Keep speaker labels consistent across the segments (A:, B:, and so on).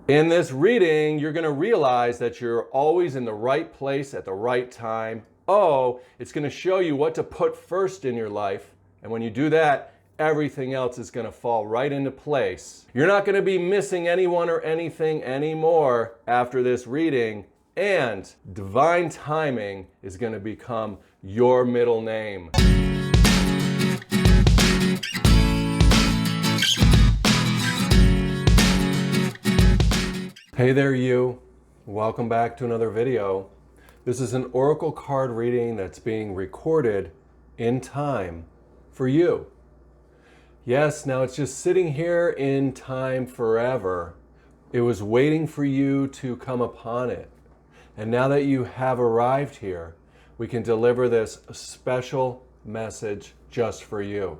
A: In this reading, you're going to realize that you're always in the right place at the right time. Oh, it's going to show you what to put first in your life. And when you do that, everything else is going to fall right into place. You're not going to be missing anyone or anything anymore after this reading. And divine timing is going to become your middle name. Hey there you, welcome back to another video. This is an oracle card reading that's being recorded in time for you. Yes, now it's just sitting here in time forever. It was waiting for you to come upon it. And now that you have arrived here, we can deliver this special message just for you.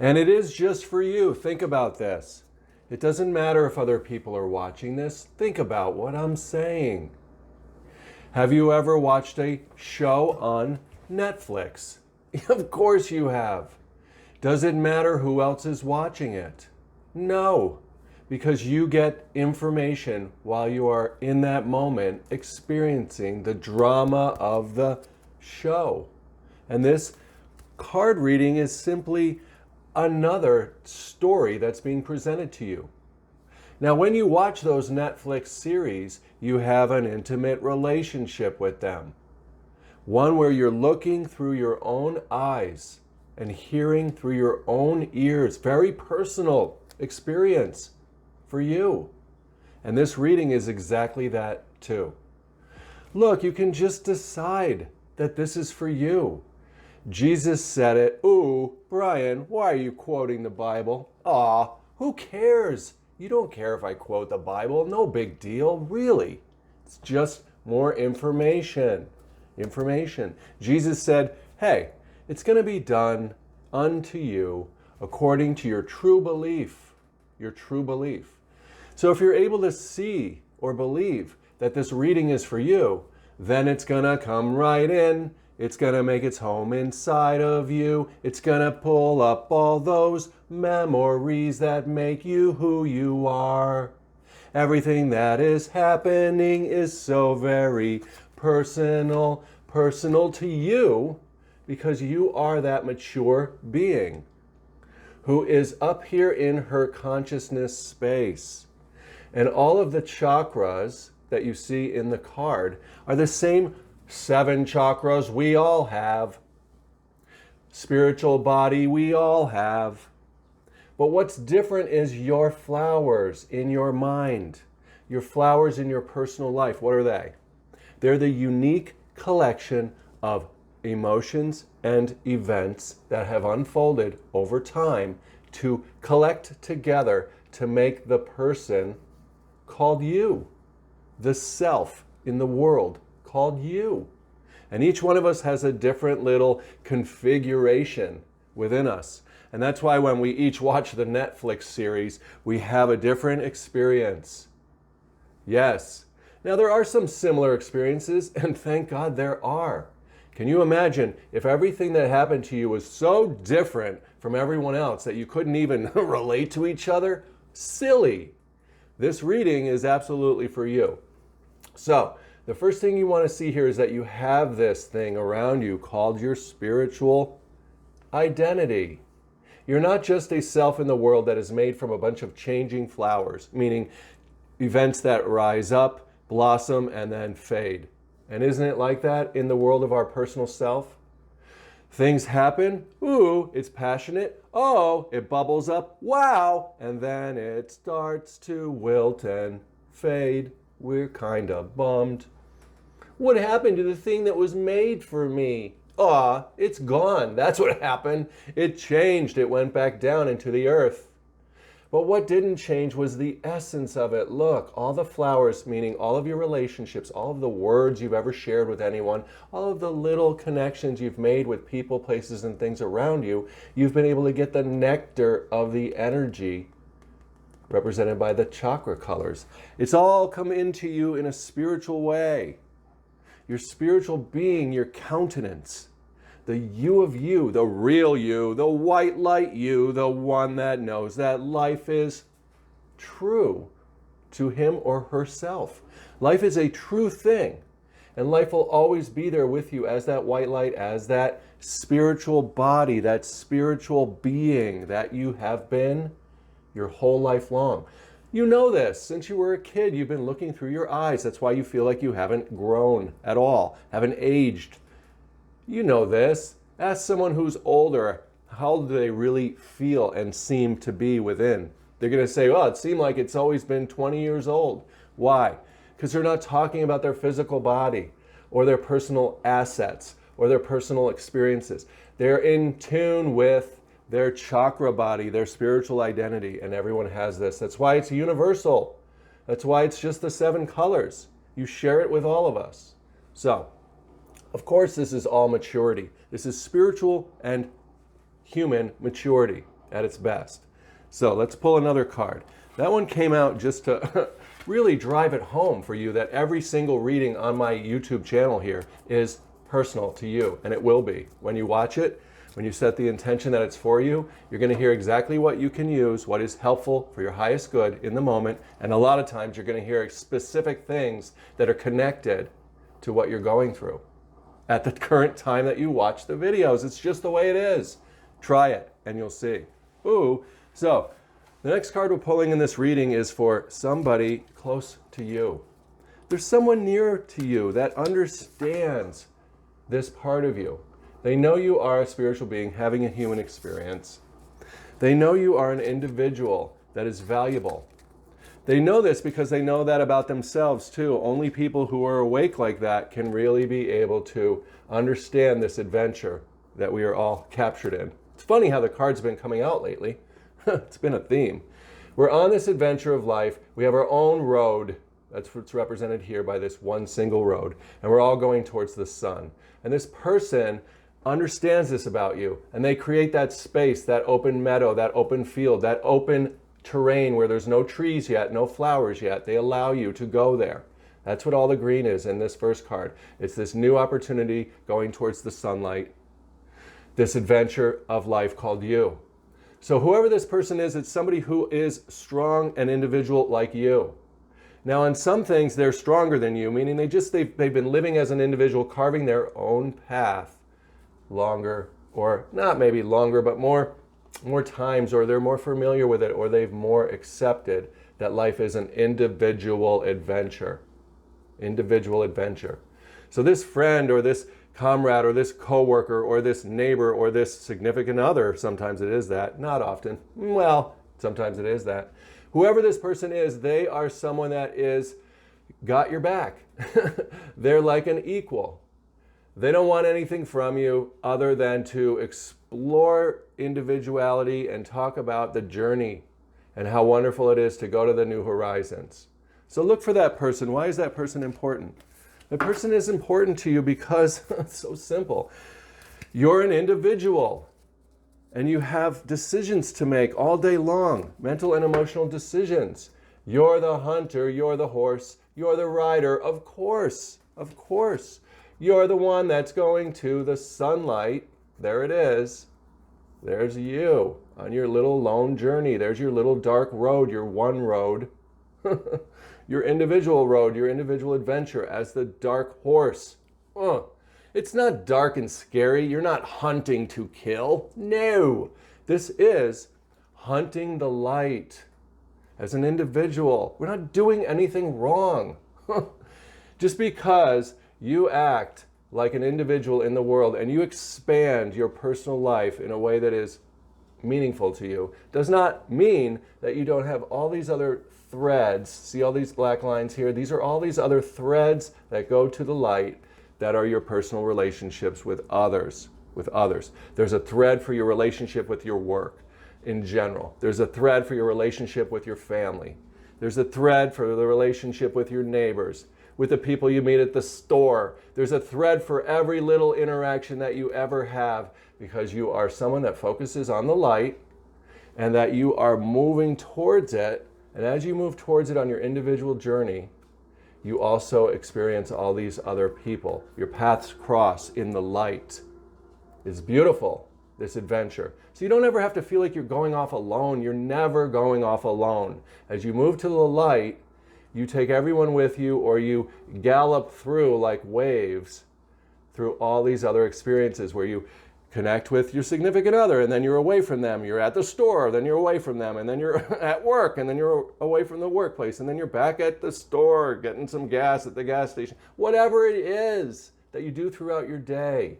A: And it is just for you. Think about this. It doesn't matter if other people are watching this. Think about what I'm saying. Have you ever watched a show on Netflix? Of course you have. Does it matter who else is watching it? No, because you get information while you are in that moment experiencing the drama of the show. And this card reading is simply another story that's being presented to you. Now, when you watch those Netflix series, you have an intimate relationship with them. One where you're looking through your own eyes and hearing through your own ears. Very personal experience for you. And this reading is exactly that too. Look, you can just decide that this is for you. Jesus said it. Ooh, Brian, why are you quoting the Bible? Aw, who cares? You don't care if I quote the Bible. No big deal, really. It's just more information. Jesus said, hey, it's going to be done unto you according to your true belief. Your true belief. So if you're able to see or believe that this reading is for you, then it's going to come right in. It's going to make its home inside of you. It's going to pull up all those memories that make you who you are. Everything that is happening is so very personal to you because you are that mature being who is up here in her consciousness space. And all of the chakras that you see in the card are the same 7 chakras we all have. Spiritual body we all have. But what's different is your flowers in your mind. Your flowers in your personal life. What are they? They're the unique collection of emotions and events that have unfolded over time to collect together to make the person called you. The self in the world called you. And each one of us has a different little configuration within us. And that's why when we each watch the Netflix series, we have a different experience. Yes. Now there are some similar experiences, and thank God there are. Can you imagine if everything that happened to you was so different from everyone else that you couldn't even relate to each other? Silly. This reading is absolutely for you. So, the first thing you want to see here is that you have this thing around you called your spiritual identity. You're not just a self in the world that is made from a bunch of changing flowers, meaning events that rise up, blossom, and then fade. And isn't it like that in the world of our personal self? Things happen, ooh, it's passionate, oh, it bubbles up, wow, and then it starts to wilt and fade. We're kind of bummed. What happened to the thing that was made for me? Aw, it's gone. That's what happened. It changed. It went back down into the earth. But what didn't change was the essence of it. Look, all the flowers, meaning all of your relationships, all of the words you've ever shared with anyone, all of the little connections you've made with people, places, and things around you, you've been able to get the nectar of the energy represented by the chakra colors. It's all come into you in a spiritual way. Your spiritual being, your countenance, the you of you, the real you, the white light you, the one that knows that life is true, to him or herself. Life is a true thing, and life will always be there with you as that white light, as that spiritual body, that spiritual being that you have been your whole life long. You know this. Since you were a kid, you've been looking through your eyes. That's why you feel like you haven't grown at all, haven't aged. You know this. Ask someone who's older, how do they really feel and seem to be within? They're going to say, well, it seemed like it's always been 20 years old. Why? Because they're not talking about their physical body or their personal assets or their personal experiences. They're in tune with their chakra body, their spiritual identity, and everyone has this. That's why it's universal. That's why it's just the 7 colors. You share it with all of us. So, of course, this is all maturity. This is spiritual and human maturity at its best. So let's pull another card. That one came out just to really drive it home for you that every single reading on my YouTube channel here is personal to you, and it will be. When you watch it, when you set the intention that it's for you, you're going to hear exactly what you can use, what is helpful for your highest good in the moment, and a lot of times you're going to hear specific things that are connected to what you're going through at the current time that you watch the videos. It's just the way it is. Try it and you'll see. Ooh, so the next card we're pulling in this reading is for somebody close to you. There's someone near to you that understands this part of you. They know you are a spiritual being having a human experience. They know you are an individual that is valuable. They know this because they know that about themselves too. Only people who are awake like that can really be able to understand this adventure that we are all captured in. It's funny how the cards have been coming out lately. It's been a theme. We're on this adventure of life. We have our own road. That's what's represented here by this one single road. And we're all going towards the sun. And this person understands this about you. And they create that space, that open meadow, that open field, that open terrain where there's no trees yet, no flowers yet. They allow you to go there. That's what all the green is in this first card. It's this new opportunity going towards the sunlight. This adventure of life called you. So whoever this person is, it's somebody who is strong and individual like you. Now, in some things, they're stronger than you, meaning they've been living as an individual, carving their own path longer, or not maybe longer, but more times, or they're more familiar with it, or they've more accepted that life is an individual adventure. Individual adventure. So this friend or this comrade or this coworker or this neighbor or this significant other, sometimes it is that, not often, well, sometimes it is that. Whoever this person is, they are someone that is got your back. They're like an equal. They don't want anything from you other than to explore individuality and talk about the journey and how wonderful it is to go to the new horizons. So look for that person. Why is that person important? The person is important to you because it's so simple. You're an individual and you have decisions to make all day long, mental and emotional decisions. You're the hunter, you're the horse, you're the rider, of course, of course. You're the one that's going to the sunlight. There it is. There's you on your little lone journey. There's your little dark road, your one road. Your individual road, your individual adventure as the dark horse. It's not dark and scary. You're not hunting to kill. No. This is hunting the light as an individual. We're not doing anything wrong. Just because you act like an individual in the world and you expand your personal life in a way that is meaningful to you does not mean that you don't have all these other threads. See all these black lines here? These are all these other threads that go to the light that are your personal relationships with others. There's a thread for your relationship with your work in general. There's a thread for your relationship with your family. There's a thread for the relationship with your neighbors, with the people you meet at the store. There's a thread for every little interaction that you ever have because you are someone that focuses on the light and that you are moving towards it. And as you move towards it on your individual journey, you also experience all these other people. Your paths cross in the light. It's beautiful, this adventure. So you don't ever have to feel like you're going off alone. You're never going off alone. As you move to the light, you take everyone with you, or you gallop through like waves through all these other experiences where you connect with your significant other, and then you're away from them. You're at the store, then you're away from them, and then you're at work, and then you're away from the workplace, and then you're back at the store getting some gas at the gas station. Whatever it is that you do throughout your day,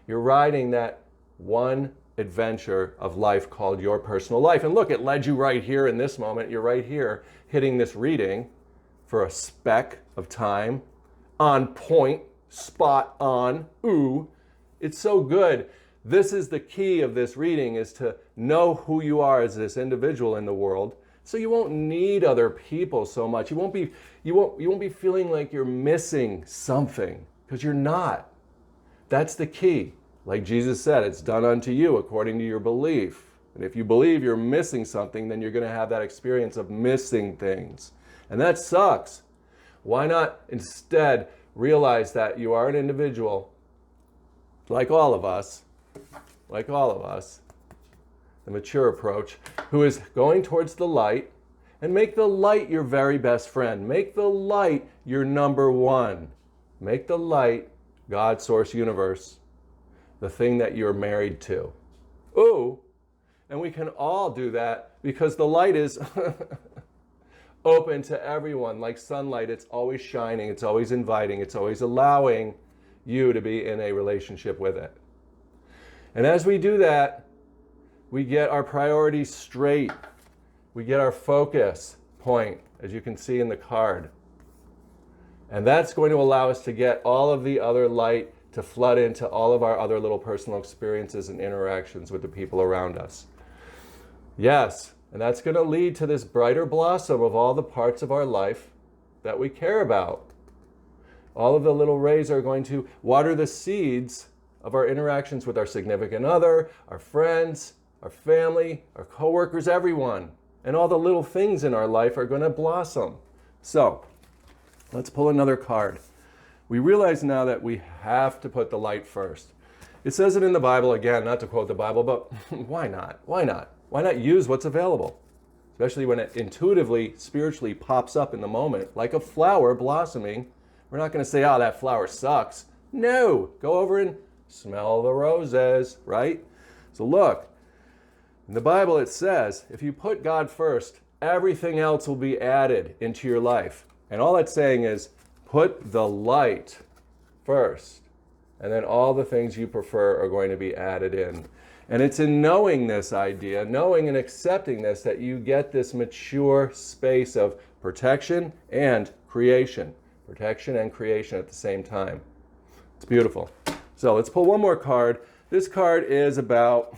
A: you're riding that one adventure of life called your personal life. And look, it led you right here in this moment. You're right here hitting this reading for a speck of time, on point, spot on. Ooh, it's so good. This is the key of this reading, is to know who you are as this individual in the world, so you won't need other people so much. You won't be feeling like you're missing something, because you're not. That's the key. Like Jesus said, it's done unto you according to your belief. And if you believe you're missing something, then you're going to have that experience of missing things. And that sucks. Why not instead realize that you are an individual, like all of us, the mature approach, who is going towards the light, and make the light your very best friend. Make the light your number one. Make the light, God, source, universe, the thing that you're married to. Ooh, and we can all do that because the light is open to everyone. Like sunlight, it's always shining, it's always inviting, it's always allowing you to be in a relationship with it. And as we do that, we get our priorities straight. We get our focus point, as you can see in the card. And that's going to allow us to get all of the other light to flood into all of our other little personal experiences and interactions with the people around us. Yes, and that's going to lead to this brighter blossom of all the parts of our life that we care about. All of the little rays are going to water the seeds of our interactions with our significant other, our friends, our family, our coworkers, everyone. And all the little things in our life are going to blossom. So, let's pull another card. We realize now that we have to put the light first. It says it in the Bible, again, not to quote the Bible, but why not? Why not? Why not use what's available? Especially when it intuitively, spiritually pops up in the moment, like a flower blossoming. We're not going to say, oh, that flower sucks. No, go over and smell the roses, right? So look, in the Bible it says, if you put God first, everything else will be added into your life. And all that's saying is, put the light first, and then all the things you prefer are going to be added in. And it's in knowing this idea, knowing and accepting this, that you get this mature space of protection and creation. Protection and creation at the same time. It's beautiful. So let's pull one more card. This card is about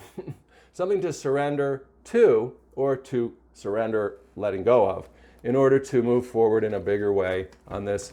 A: something to surrender to, or to surrender letting go of, in order to move forward in a bigger way on this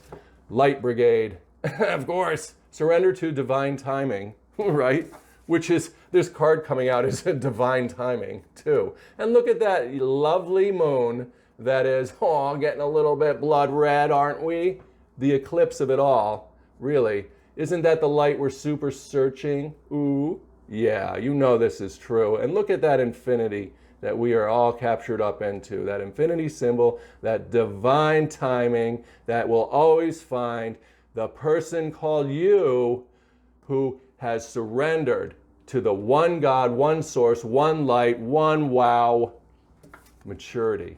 A: light brigade. Of course, surrender to divine timing, right? Which is, this card coming out is a divine timing too. And look at that lovely moon that is, getting a little bit blood red, aren't we? The eclipse of it all, really. Isn't that the light we're super searching? Ooh, yeah, you know this is true. And look at that infinity that we are all captured up into, that infinity symbol, that divine timing that will always find the person called you who has surrendered to the one God, one source, one light, one wow. Maturity.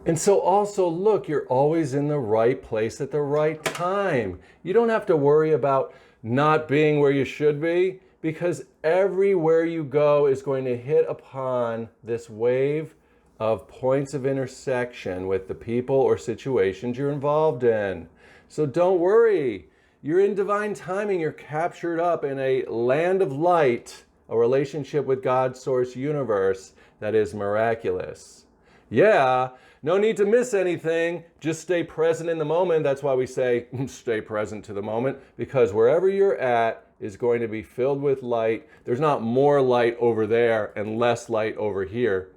A: And so also, look, you're always in the right place at the right time. You don't have to worry about not being where you should be, because everywhere you go is going to hit upon this wave of points of intersection with the people or situations you're involved in. So don't worry. You're in divine timing. You're captured up in a land of light, a relationship with God's source universe that is miraculous. Yeah, no need to miss anything. Just stay present in the moment. That's why we say stay present to the moment, because wherever you're at is going to be filled with light. There's not more light over there and less light over here.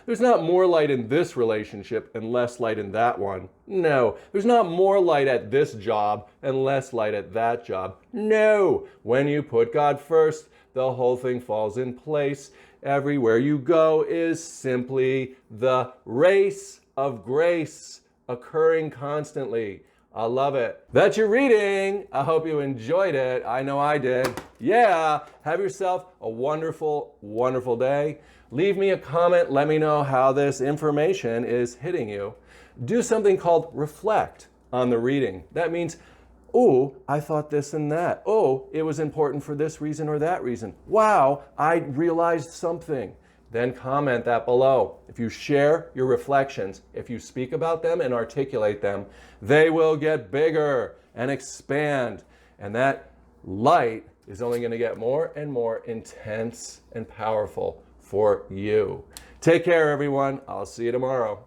A: There's not more light in this relationship and less light in that one. No. There's not more light at this job and less light at that job. No. When you put God first, the whole thing falls in place. Everywhere you go is simply the race of grace occurring constantly. I love it. That's your reading. I hope you enjoyed it. I know I did. Yeah. Have yourself a wonderful, wonderful day. Leave me a comment. Let me know how this information is hitting you. Do something called reflect on the reading. That means, oh, I thought this and that. Oh, it was important for this reason or that reason. Wow, I realized something. Then comment that below. If you share your reflections, if you speak about them and articulate them, they will get bigger and expand. And that light is only going to get more and more intense and powerful for you. Take care, everyone. I'll see you tomorrow.